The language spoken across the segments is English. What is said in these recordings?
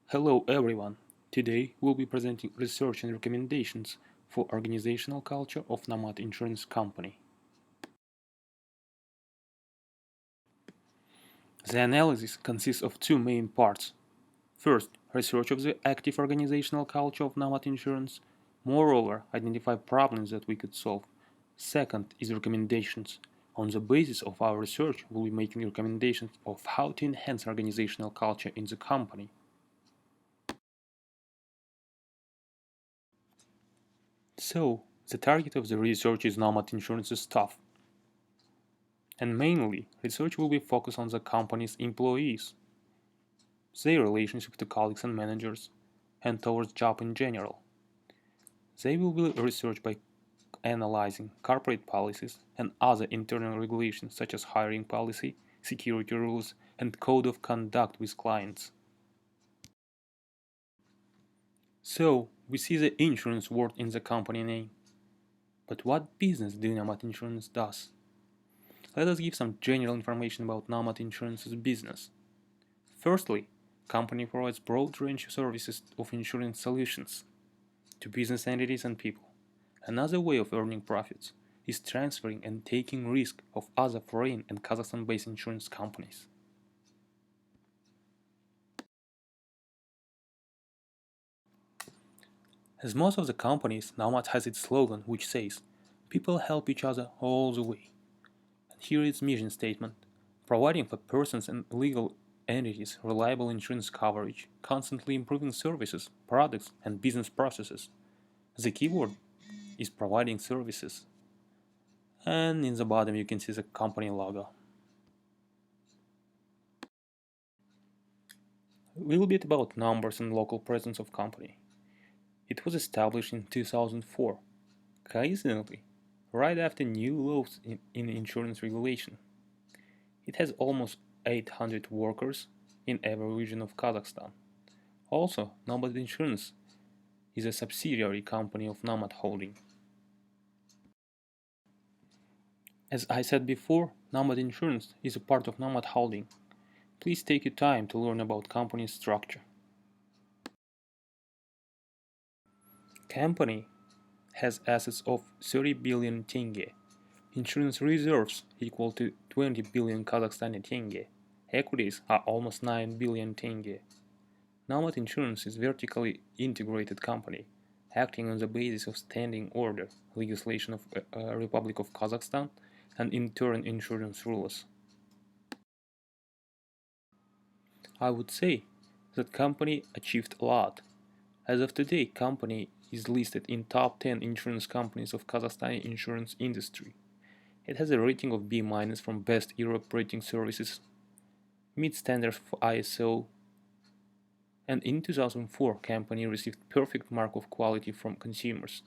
Hello everyone. Today we'll be presenting research and recommendations for organizational culture of Nomad Insurance Company. The analysis consists of two main parts. First, research of the active organizational culture of Nomad Insurance. Moreover, identify problems that we could solve. Second is recommendations. On the basis of our research, we'll be making recommendations of how to enhance organizational culture in the company. So, the target of the research is Nomad Insurance's staff, and mainly, research will be focused on the company's employees, their relationship to colleagues and managers, and towards job in general. They will be researched by analyzing corporate policies and other internal regulations such as hiring policy, security rules, and code of conduct with clients. So, we see the insurance word in the company name. But what business do Nomad Insurance does? Let us give some general information about Nomad Insurance's business. Firstly, company provides broad range of services of insurance solutions to business entities and people. Another way of earning profits is transferring and taking risk of other foreign and Kazakhstan-based insurance companies. As most of the companies, Nomad has its slogan which says, "People help each other all the way." And here is its mission statement, providing for persons and legal entities reliable insurance coverage, constantly improving services, products, and business processes. The keyword is providing services. And in the bottom you can see the company logo. A little bit about numbers and local presence of company. It was established in 2004, coincidentally, right after new laws in insurance regulation. It has almost 800 workers in every region of Kazakhstan. Also, Nomad Insurance is a subsidiary company of Nomad Holding. As I said before, Nomad Insurance is a part of Nomad Holding. Please take your time to learn about company structure. Company has assets of 30 billion tenge, insurance reserves equal to 20 billion Kazakhstani tenge, equities are almost 9 billion tenge. Nomad Insurance is a vertically integrated company, acting on the basis of standing order legislation of Republic of Kazakhstan and intern insurance rules. I would say that company achieved a lot. As of today, company is listed in top 10 insurance companies of Kazakhstani insurance industry. It has a rating of B- from Best Europe Rating Services, meets standards for ISO, and in 2004 company received perfect mark of quality from consumers.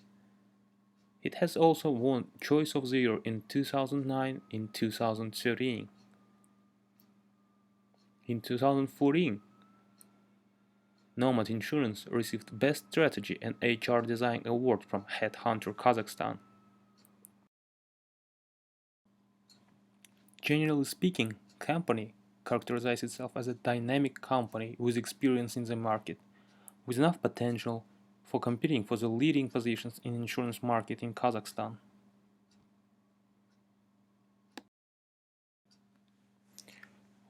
It has also won Choice of the Year in 2009 in 2013. In 2014, Nomad Insurance received Best Strategy and HR Design Award from Headhunter Kazakhstan. Generally speaking, company characterizes itself as a dynamic company with experience in the market, with enough potential for competing for the leading positions in insurance market in Kazakhstan.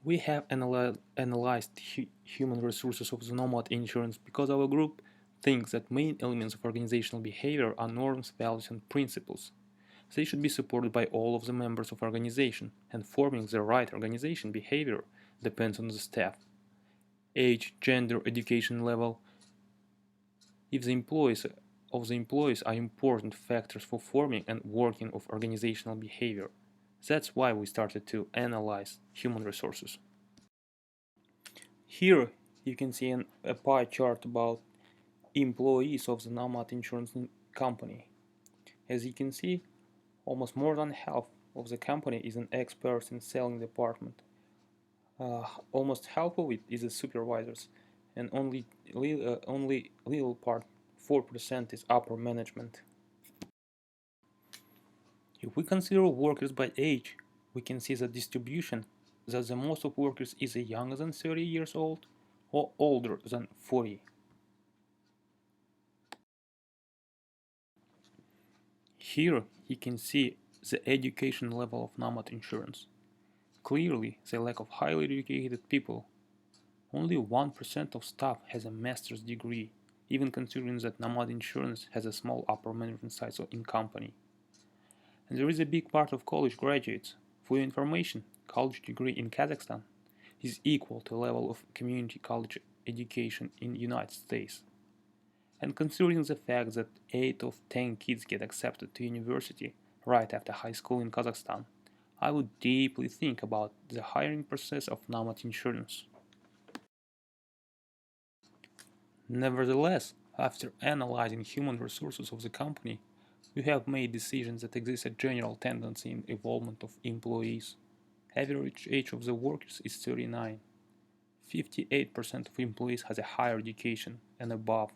We have analyzed human resources of the Nomad Insurance because our group thinks that main elements of organizational behavior are norms, values, and principles. They should be supported by all of the members of organization, and forming the right organization behavior depends on the staff. Age, gender, education level, if the employees are important factors for forming and working of organizational behavior. That's why we started to analyze human resources. Here you can see a pie chart about employees of the Nomad Insurance Company. As you can see, almost more than half of the company is an expert in selling department. Almost half of it is the supervisors, and only little part, 4%, is upper management. If we consider workers by age, we can see the distribution that the most of workers is younger than 30 years old, or older than 40. Here you can see the education level of Nomad Insurance. Clearly, the lack of highly educated people. Only 1% of staff has a master's degree, even considering that Nomad Insurance has a small upper management size in company. And there is a big part of college graduates. For your information, college degree in Kazakhstan is equal to a level of community college education in the United States. And considering the fact that 8 of 10 kids get accepted to university right after high school in Kazakhstan, I would deeply think about the hiring process of Nomad Insurance. Nevertheless, after analyzing human resources of the company, we have made decisions that exist a general tendency in evolvement of employees. Average age of the workers is 39. 58% of employees has a higher education and above.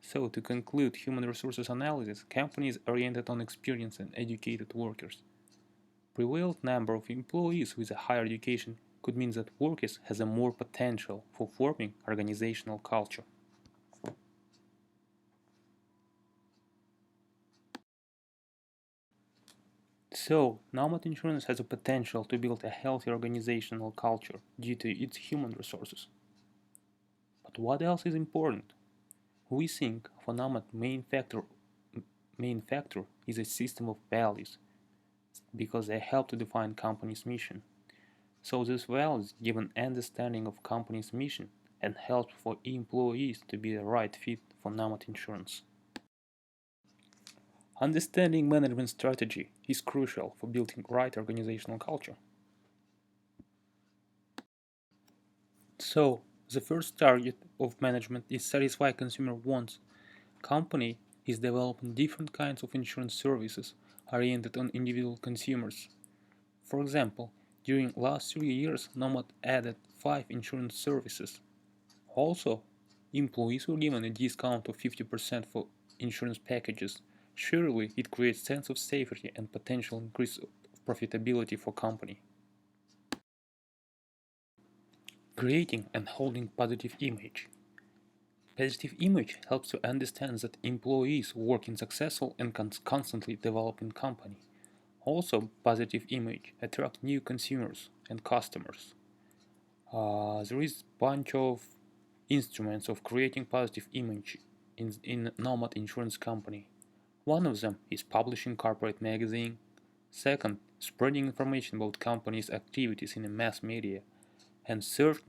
So to conclude human resources analysis, companies oriented on experienced and educated workers. Prevalent number of employees with a higher education could mean that workers has a more potential for forming organizational culture. So, Nomad Insurance has a potential to build a healthy organizational culture due to its human resources. But what else is important? We think for Nomad main factor is a system of values because they help to define company's mission. So these values give an understanding of company's mission and help for employees to be the right fit for Nomad Insurance. Understanding management strategy is crucial for building right organizational culture. So, the first target of management is satisfy consumer wants. Company is developing different kinds of insurance services oriented on individual consumers. For example, during last 3 years, Nomad added 5 insurance services. Also, employees were given a discount of 50% for insurance packages. Surely it creates sense of safety and potential increase of profitability for company. Creating and holding positive image. Positive image helps to understand that employees work in successful and constantly developing company. Also, positive image attract new consumers and customers. There is bunch of instruments of creating positive image in Nomad Insurance Company. One of them is publishing corporate magazine. Second, spreading information about company's activities in the mass media. And third,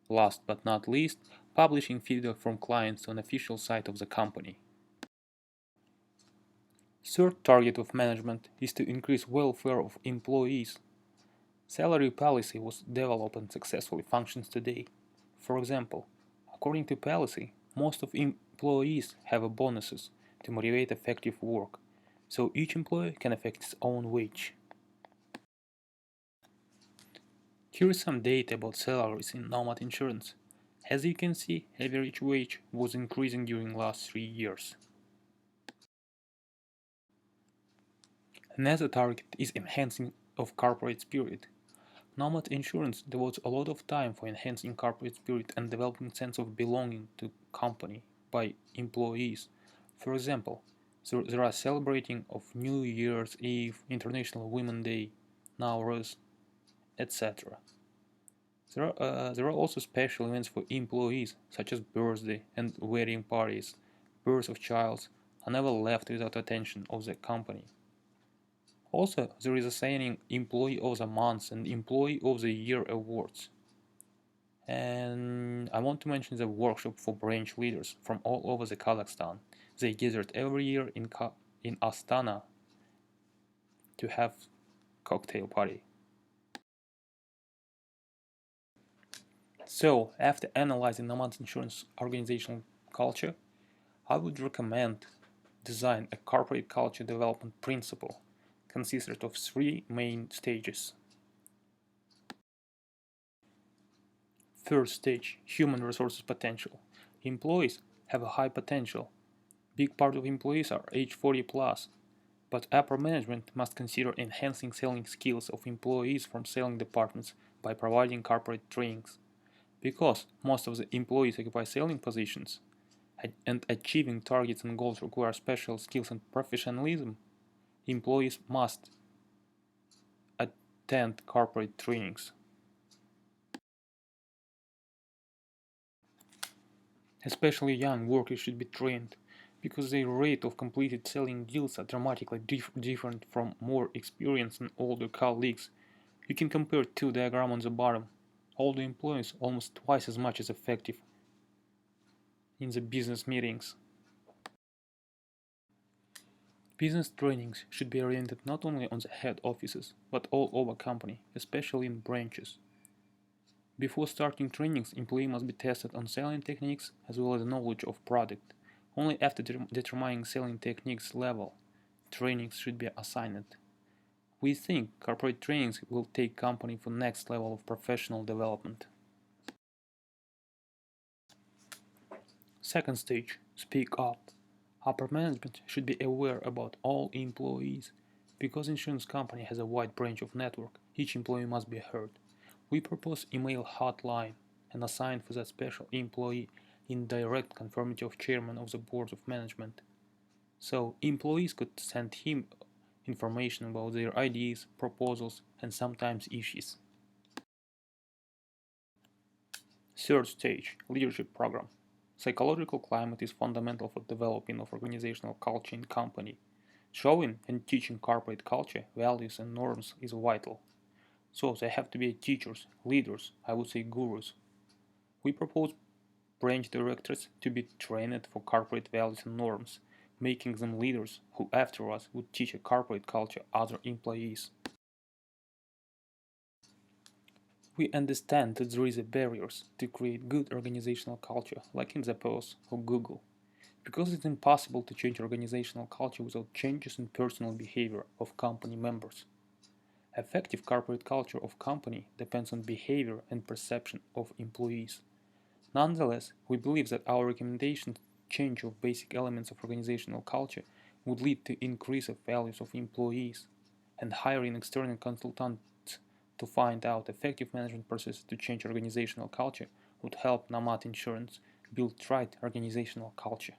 last but not least, publishing feedback from clients on official site of the company. Third target of management is to increase welfare of employees. Salary policy was developed and successfully functions today. For example, according to policy, most of employees have a bonuses to motivate effective work, so each employee can affect his own wage. Here is some data about salaries in Nomad Insurance. As you can see, average wage was increasing during last 3 years. Another target is enhancing of corporate spirit. Nomad Insurance devotes a lot of time for enhancing corporate spirit and developing sense of belonging to company by employees. For example, there are celebrating of New Year's Eve, International Women's Day, Nowruz, etc. There are also special events for employees, such as birthday and wedding parties, birth of child, are never left without attention of the company. Also, there is a saying Employee of the Month and Employee of the Year awards. And I want to mention the workshop for branch leaders from all over the Kazakhstan. They gathered every year in Astana to have cocktail party. So, after analyzing Nomad Insurance organizational culture, I would recommend design a corporate culture development principle consisted of 3 main stages. First stage, human resources potential. Employees have a high potential. Big part of employees are age 40 plus, but upper management must consider enhancing selling skills of employees from selling departments by providing corporate trainings. Because most of the employees occupy selling positions, and achieving targets and goals require special skills and professionalism, employees must attend corporate trainings. Especially young workers should be trained, because their rate of completed selling deals are dramatically different from more experienced and older colleagues. You can compare two diagrams on the bottom. Older employees almost twice as much as effective in the business meetings. Business trainings should be oriented not only on the head offices, but all over company, especially in branches. Before starting trainings, employee must be tested on selling techniques as well as knowledge of product. Only after determining selling techniques level, trainings should be assigned. We think corporate trainings will take company for next level of professional development. Second stage, speak up. Upper management should be aware about all employees. Because insurance company has a wide range of network, each employee must be heard. We propose email hotline and assign for that special employee in direct conformity of chairman of the board of management. So employees could send him information about their ideas, proposals, and sometimes issues. Third stage, leadership program. Psychological climate is fundamental for developing of organizational culture in company. Showing and teaching corporate culture, values and norms is vital. So they have to be teachers, leaders, I would say gurus. We propose branch directors to be trained for corporate values and norms, making them leaders who after us would teach a corporate culture other employees. We understand that there is a barriers to create good organizational culture, like in Zappos or Google, because it's impossible to change organizational culture without changes in personal behavior of company members. Effective corporate culture of company depends on behavior and perception of employees. Nonetheless, we believe that our recommendation change of basic elements of organizational culture would lead to increase of values of employees, and hiring external consultants to find out effective management processes to change organizational culture would help Nomad Insurance build right organizational culture.